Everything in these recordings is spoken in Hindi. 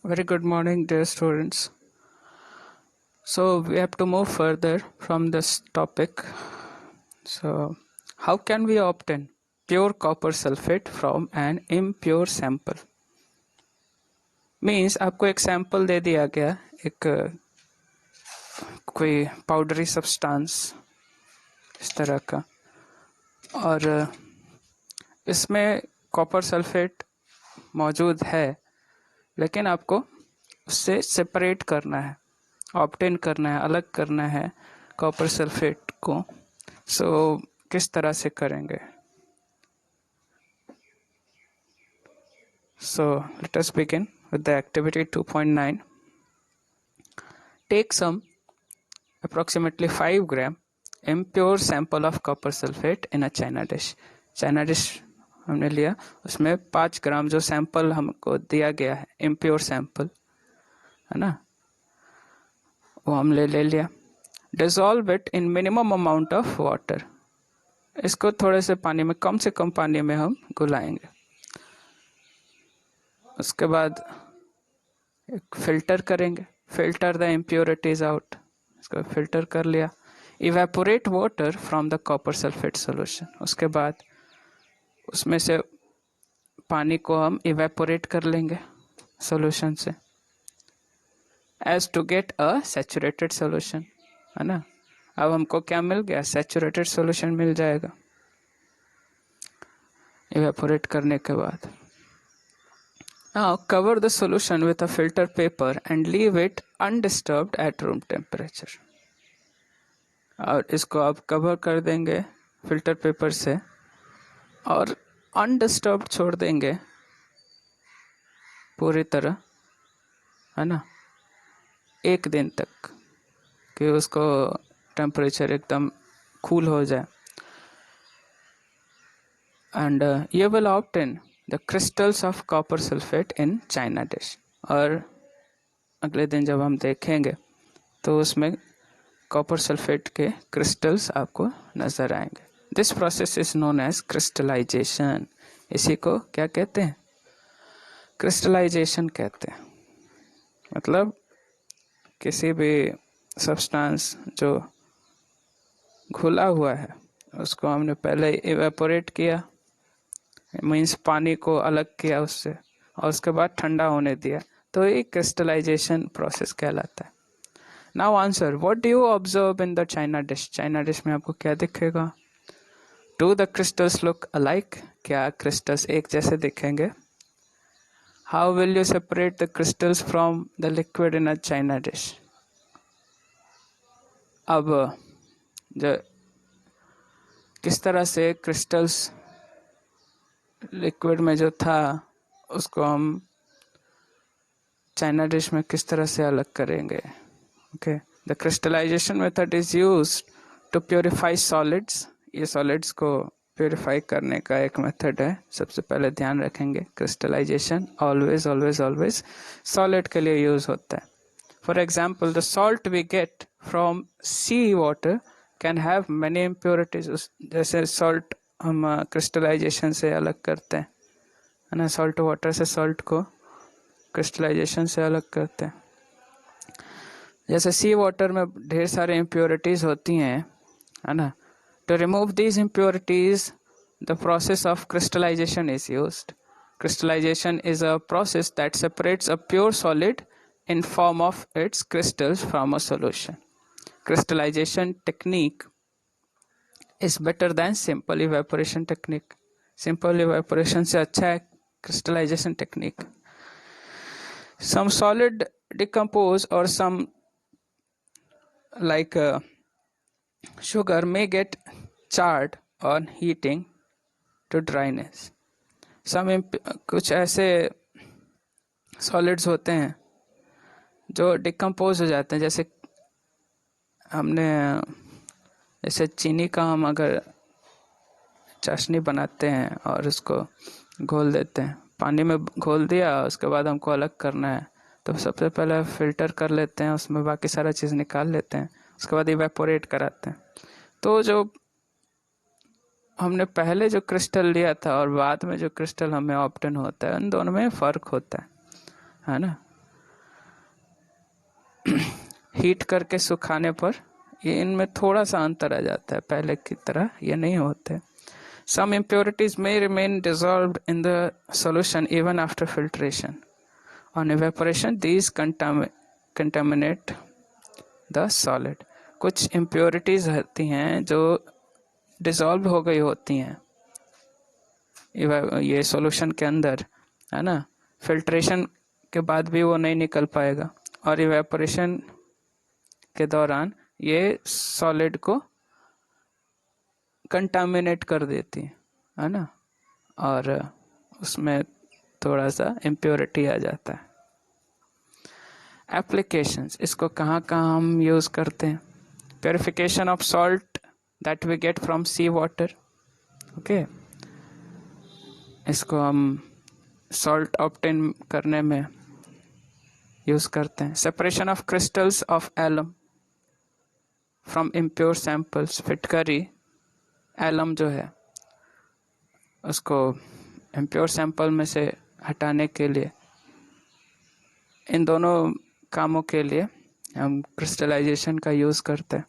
Very good morning, dear students. So, we have to move further from this topic. So, how can we obtain pure copper sulfate from an impure sample? Means आपको एक सैंपल दे दिया गया एक कोई पाउडरी सब्सटेंस इस तरह का और इसमें कॉपर सल्फेट मौजूद है, लेकिन आपको उससे सेपरेट करना है, ऑब्टेन करना है, अलग करना है कॉपर सल्फेट को। किस तरह से करेंगे? Let us begin with the activity 2.9. Take some approximately 5 gram impure sample of copper sulfate in a china dish. China dish हमने लिया, उसमें 5 ग्राम जो सैंपल हमको दिया गया है, इम्प्योर सैंपल है ना, वो हम ले लिया। Dissolve it in minimum amount of water. इसको थोड़े से पानी में, कम से कम पानी में हम घुलाएंगे। उसके बाद एक फिल्टर करेंगे, फिल्टर द इम्प्योरिटीज आउट। इसको फिल्टर कर लिया। Evaporate water from the copper sulphate solution. उसके बाद उसमें से पानी को हम इवेपोरेट कर लेंगे सोल्यूशन से, as to get a saturated solution, है ना। अब हमको क्या मिल गया? सैचुरेटेड सोल्यूशन मिल जाएगा इवेपोरेट करने के बाद। Now cover the solution with a filter paper and leave it undisturbed at room temperature. और इसको आप कवर कर देंगे फिल्टर पेपर से और अनडिस्टर्ब्ड छोड़ देंगे पूरी तरह, है ना, 1 दिन तक, कि उसको टेम्परेचर एकदम कूल हो जाए। And you will obtain the crystals of copper sulfate in china dish। और अगले दिन जब हम देखेंगे तो उसमें कॉपर सल्फेट के क्रिस्टल्स आपको नजर आएंगे। This process is known as crystallization. इसी को क्या कहते हैं? क्रिस्टलाइजेशन कहते हैं। मतलब किसी भी सब्सटेंस जो घुला हुआ है उसको हमने पहले इवेपोरेट किया, मीन्स पानी को अलग किया उससे, और उसके बाद ठंडा होने दिया, तो ये क्रिस्टलाइजेशन प्रोसेस कहलाता है। Now answer, what do you observe in the China dish? China dish में आपको क्या दिखेगा? Do the crystals look alike? क्या क्रिस्टल्स एक जैसे दिखेंगे? How will you separate the crystals from the liquid in a China dish? अब जो किस तरह से क्रिस्टल्स लिक्विड में जो था उसको हम चाइना डिश में किस तरह से अलग करेंगे? Okay, the crystallization method is used to purify solids. ये सॉलिड्स को प्योरीफाई करने का एक मेथड है। सबसे पहले ध्यान रखेंगे, crystallization always always always solid के लिए यूज होता है। For example, the salt we get from sea water can have many impurities. जैसे सॉल्ट हम क्रिस्टलाइजेशन से अलग करते हैं, है ना, सॉल्ट वाटर से सॉल्ट को क्रिस्टलाइजेशन से अलग करते हैं। जैसे सी वाटर में ढेर सारे इम्प्योरिटीज होती हैं, है ना। To remove these impurities the process of crystallization is used. Crystallization is a process that separates a pure solid in form of its crystals from a solution. Crystallization technique is better than simple evaporation technique. Simple evaporation से अच्छा है crystallization technique. Some solid decompose or some like sugar may get charred on heating to dryness. कुछ ऐसे सॉलिड्स होते हैं जो डिकम्पोज हो जाते हैं। जैसे चीनी का हम अगर चाशनी बनाते हैं और उसको घोल देते हैं, पानी में घोल दिया, उसके बाद हमको अलग करना है तो सबसे पहले फिल्टर कर लेते हैं, उसमें बाकी सारा चीज़ निकाल लेते हैं, उसके बाद इवेपोरेट कराते हैं। तो जो हमने पहले जो क्रिस्टल लिया था और बाद में जो क्रिस्टल हमें ऑब्टेन होता है, उन दोनों में फ़र्क होता है ना। हीट करके सुखाने पर ये इनमें थोड़ा सा अंतर आ जाता है, पहले की तरह ये नहीं होते। Some impurities may remain dissolved in the solution even after filtration. On evaporation, these contaminate the solid. कुछ impurities होती हैं जो डिसॉल्व हो गई होती हैं ये सॉल्यूशन के अंदर, है ना। फिल्ट्रेशन के बाद भी वो नहीं निकल पाएगा, और इवेपोरेशन के दौरान ये सॉलिड को कंटामिनेट कर देती है ना, और उसमें थोड़ा सा इम्प्योरिटी आ जाता है। एप्लीकेशंस, इसको कहाँ कहाँ हम यूज़ करते हैं? Purification of salt that we get from sea water, okay, इसको हम सॉल्ट ऑब्टेन करने में यूज़ करते हैं। Separation of crystals of alum from impure samples, फिटकरी एलम जो है उसको इम्प्योर सैंपल में से हटाने के लिए, इन दोनों कामों के लिए हम क्रिस्टलाइजेशन का यूज़ करते हैं।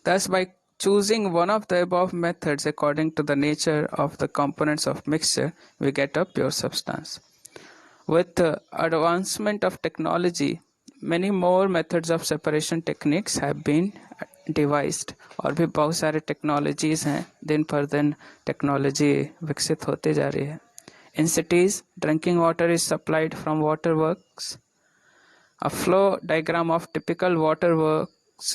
Thus, by choosing one of the above methods according to the nature of the components of mixture, we get a pure substance. With the advancement of technology, many more methods of separation techniques have been devised. और भी बहुत सारे टेक्नोलॉजीज़ हैं, दिन पर दिन टेक्नोलॉजी विकसित होते जा रही है। In cities, drinking water is supplied from waterworks. A flow diagram of typical waterworks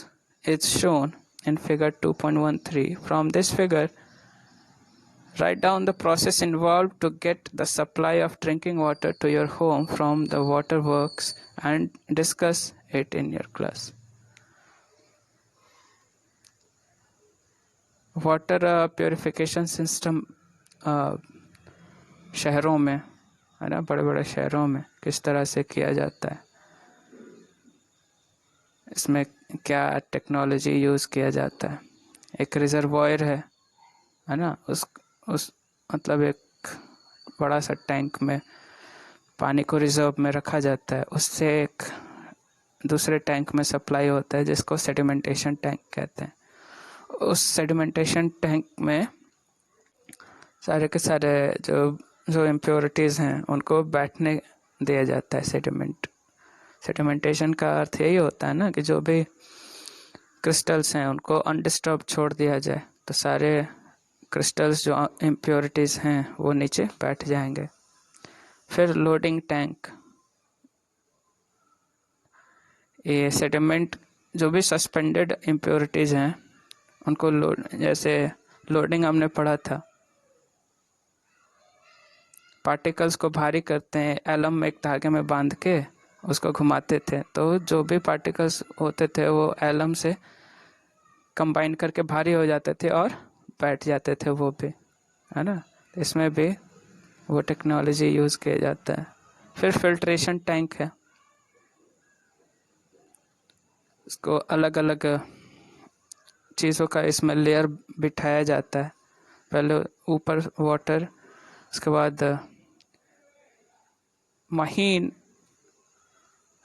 is shown in figure 2.13. From this figure, write down the process involved to get the supply of drinking water to your home from the waterworks and discuss it in your class. Water purification system शहरों में, है ना, बड़े बड़े शहरों में किस तरह से किया जाता है, इसमें क्या टेक्नोलॉजी यूज़ किया जाता है। एक रिजर्वॉयर है ना, उस मतलब एक बड़ा सा टैंक में पानी को रिजर्व में रखा जाता है, उससे एक दूसरे टैंक में सप्लाई होता है जिसको सेडिमेंटेशन टैंक कहते हैं। उस सेडिमेंटेशन टैंक में सारे के सारे जो इम्प्योरिटीज़ हैं उनको बैठने दिया जाता है। सेडिमेंटेशन का अर्थ यही होता है ना कि जो भी क्रिस्टल्स हैं उनको अनडिस्टर्ब छोड़ दिया जाए, तो सारे क्रिस्टल्स जो इम्प्योरिटीज़ हैं वो नीचे बैठ जाएंगे। फिर लोडिंग टैंक, ये सेडिमेंट जो भी सस्पेंडेड इम्प्योरिटीज़ हैं उनको जैसे लोडिंग हमने पढ़ा था, पार्टिकल्स को भारी करते हैं, एलम में एक धागे में बांध के उसको घुमाते थे, तो जो भी पार्टिकल्स होते थे वो एलम से कंबाइन करके भारी हो जाते थे और बैठ जाते थे वो भी, है ना। इसमें भी वो टेक्नोलॉजी यूज़ किया जाता है। फिर फिल्ट्रेशन टैंक है, इसको अलग अलग चीज़ों का इसमें लेयर बिठाया जाता है। पहले ऊपर वाटर, उसके बाद महीन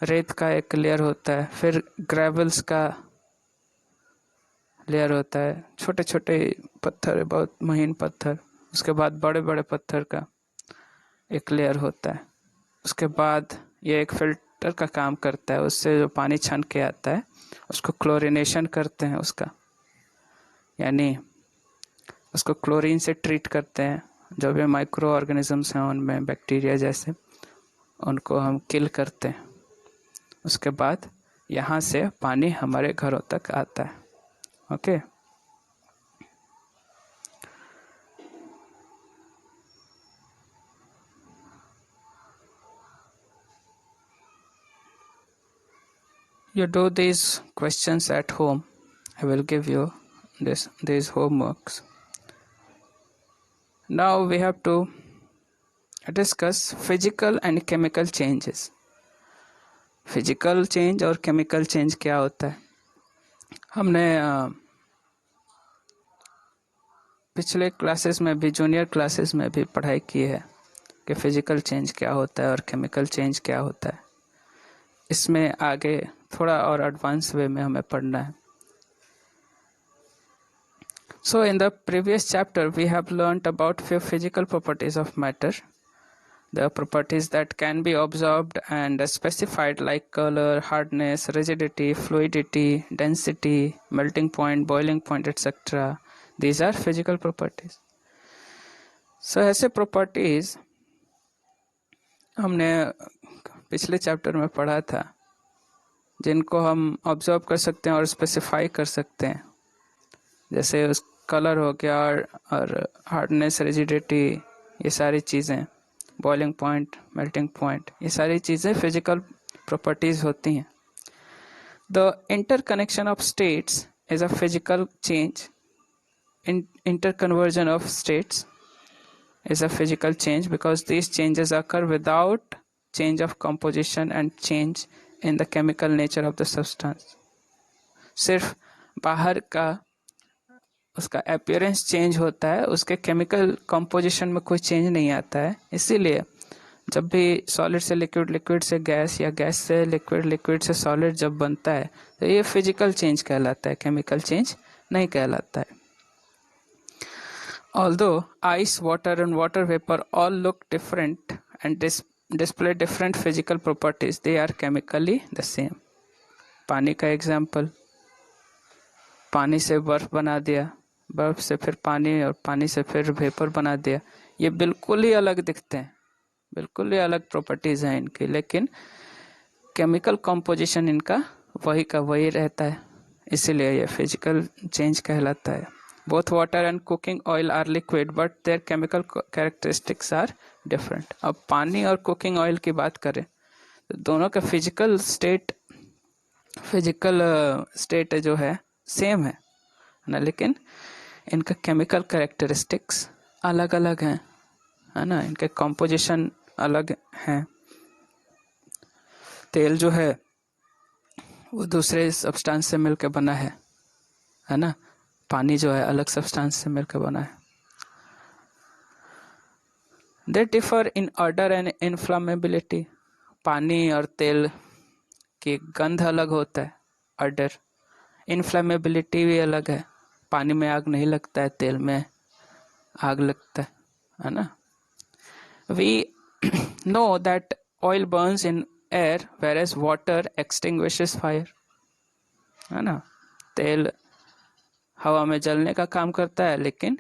रेत का एक लेयर होता है, फिर ग्रेवल्स का लेयर होता है, छोटे छोटे पत्थर, बहुत महीन पत्थर, उसके बाद बड़े बड़े पत्थर का एक लेयर होता है। उसके बाद ये एक फिल्टर का काम करता है, उससे जो पानी छन के आता है उसको क्लोरिनेशन करते हैं उसका, यानी उसको क्लोरीन से ट्रीट करते हैं। जो भी माइक्रो ऑर्गेनिजम्स हैं उनमें बैक्टीरिया जैसे, उनको हम किल करते हैं। उसके बाद यहाँ से पानी हमारे घरों तक आता है। Okay, you do these questions at home. I will give you these homeworks. Now we have to discuss physical and chemical changes. Physical change और केमिकल चेंज क्या होता है? हमने पिछले क्लासेस में भी, जूनियर क्लासेस में भी पढ़ाई की है कि फिजिकल चेंज क्या होता है और केमिकल चेंज क्या होता है। इसमें आगे थोड़ा और एडवांस वे में हमें पढ़ना है. So in the previous chapter we have learnt about few physical properties of matter. The properties that can be observed and specified like color, hardness, rigidity, fluidity, density, melting point, boiling point, etc. These are physical properties. So ऐसे properties हमने पिछले चैप्टर में पढ़ा था जिनको हम ऑब्जर्व कर सकते हैं और स्पेसिफाई कर सकते हैं, जैसे उस कलर हो गया और हार्डनेस, रिजिडिटी, ये सारी चीज़ें, बॉइलिंग पॉइंट, मेल्टिंग पॉइंट, ये सारी चीज़ें फिजिकल प्रॉपर्टीज़ होती हैं. The interconnection of states is a physical change. Interconversion of states is a physical change because these changes occur without change of composition and change in the chemical nature of the substance. सिर्फ बाहर का उसका अपीयरेंस चेंज होता है, उसके केमिकल कंपोजिशन में कोई चेंज नहीं आता है. इसीलिए जब भी सॉलिड से लिक्विड, लिक्विड से गैस या गैस से लिक्विड, लिक्विड से सॉलिड जब बनता है तो ये फिजिकल चेंज कहलाता है, केमिकल चेंज नहीं कहलाता है. Although ice, water and water vapor all look different and display different physical properties, they are chemically the same. पानी का एग्जाम्पल, पानी से बर्फ बना दिया, बर्फ से फिर पानी और पानी से फिर वेपर बना दिया. ये बिल्कुल ही अलग दिखते हैं, बिल्कुल ही अलग प्रॉपर्टीज़ हैं इनकी, लेकिन केमिकल कंपोजिशन इनका वही का वही रहता है, इसीलिए ये फिजिकल चेंज कहलाता है. Both water and cooking oil are liquid, but their chemical characteristics are different. अब पानी और कुकिंग ऑयल की बात करें तो दोनों का फिजिकल स्टेट जो है सेम है ना, लेकिन इनका केमिकल कैरेक्टरिस्टिक्स अलग अलग हैं, है ना. इनके कंपोजिशन अलग हैं. तेल जो है वो दूसरे सब्सटेंस से मिलकर बना है ना. पानी जो है अलग सब्सटेंस से मिलकर बना है. They differ in order and inflammability. पानी और तेल की गंध अलग होता है, ऑर्डर. इनफ्लामेबिलिटी भी अलग है, पानी में आग नहीं लगता है, तेल में आग लगता है ना. We know that oil burns in air whereas water extinguishes fire, है ना. तेल हवा में जलने का काम करता है, लेकिन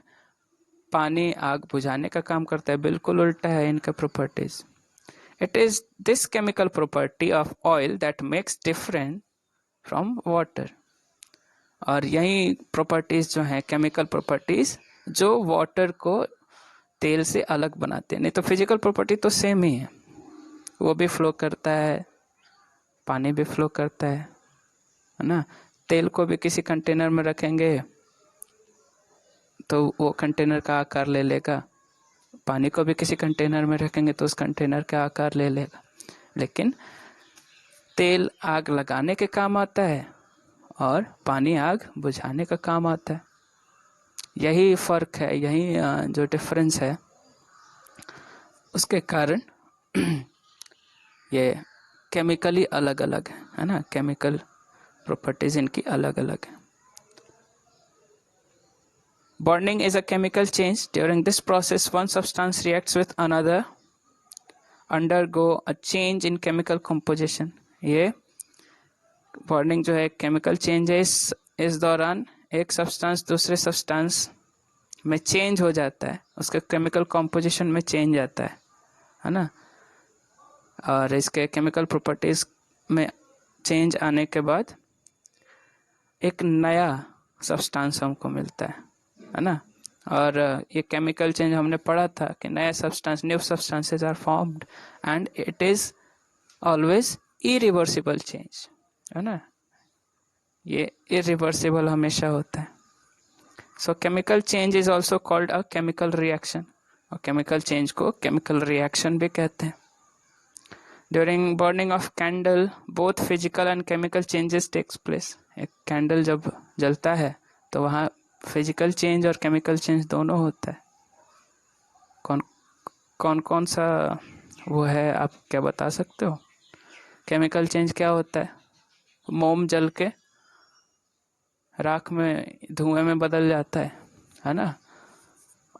पानी आग बुझाने का काम करता है. बिल्कुल उल्टा है इनका properties. It is this chemical property of oil that makes different from water. और यही प्रॉपर्टीज जो हैं, केमिकल प्रॉपर्टीज, जो वाटर को तेल से अलग बनाते हैं. नहीं तो फिजिकल प्रॉपर्टी तो सेम ही है, वो भी फ्लो करता है, पानी भी फ्लो करता है ना. तेल को भी किसी कंटेनर में रखेंगे तो वो कंटेनर का आकार ले लेगा, पानी को भी किसी कंटेनर में रखेंगे तो उस कंटेनर का आकार ले लेगा. लेकिन तेल आग लगाने के काम आता है और पानी आग बुझाने का काम आता है. यही फ़र्क है, यही जो डिफरेंस है, उसके कारण ये केमिकली अलग अलग है ना. केमिकल प्रॉपर्टीज इनकी अलग अलग है. Burning is a chemical change. During this process, one substance reacts with another, undergo a change in chemical composition. ये बर्निंग जो है केमिकल चेंज है. इस दौरान एक सब्सटेंस दूसरे सब्सटेंस में चेंज हो जाता है, उसके केमिकल कंपोजिशन में चेंज आता है ना. और इसके केमिकल प्रॉपर्टीज में चेंज आने के बाद एक नया सब्सटेंस हमको मिलता है ना. और ये केमिकल चेंज हमने पढ़ा था कि नया substance, new substances are formed and it is always irreversible change, है ना. ये इरिवर्सिबल हमेशा होता है. So chemical change is also called a chemical reaction. और केमिकल चेंज को केमिकल रिएक्शन भी कहते हैं. During burning of candle both physical and chemical changes takes place. एक कैंडल जब जलता है तो वहाँ फिजिकल चेंज और केमिकल चेंज दोनों होता है. कौन कौन सा वो है, आप क्या बता सकते हो? केमिकल चेंज क्या होता है? मोम जल के राख में, धुएं में बदल जाता है ना।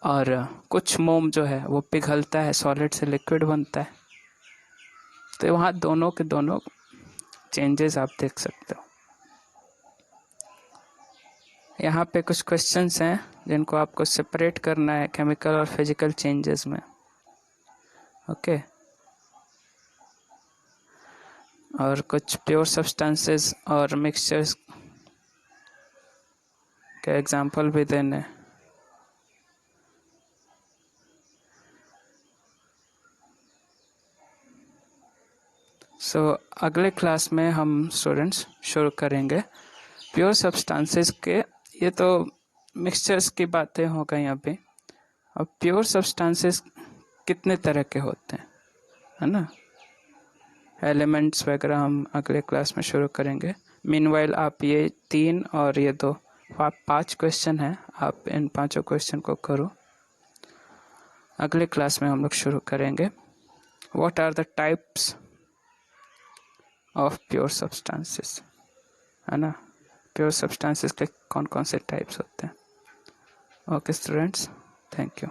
और कुछ मोम जो है वो पिघलता है, सॉलिड से लिक्विड बनता है। तो वहाँ दोनों के दोनों चेंजेस आप देख सकते हो। यहाँ पे कुछ क्वेश्चंस हैं जिनको आपको सेपरेट करना है केमिकल और फिजिकल चेंजेस में। ओके। और कुछ प्योर सब्सटेंसेस और मिक्सचर्स के एग्जांपल भी देने। अगले क्लास में हम स्टूडेंट्स शुरू करेंगे प्योर सब्सटेंसेस के। ये तो मिक्सचर्स की बातें हो गई अभी। अब प्योर सब्सटेंसेस कितने तरह के होते हैं, है ना। एलिमेंट्स वगैरह हम अगले क्लास में शुरू करेंगे। मीनवाइल आप ये 3 और ये 2 5 क्वेश्चन हैं, आप इन 5 क्वेश्चन को करो। अगले क्लास में हम लोग शुरू करेंगे what are the types of pure substances, है ना। प्योर सब्सटेंसेस के कौन कौन से टाइप्स होते हैं। Okay students, thank you.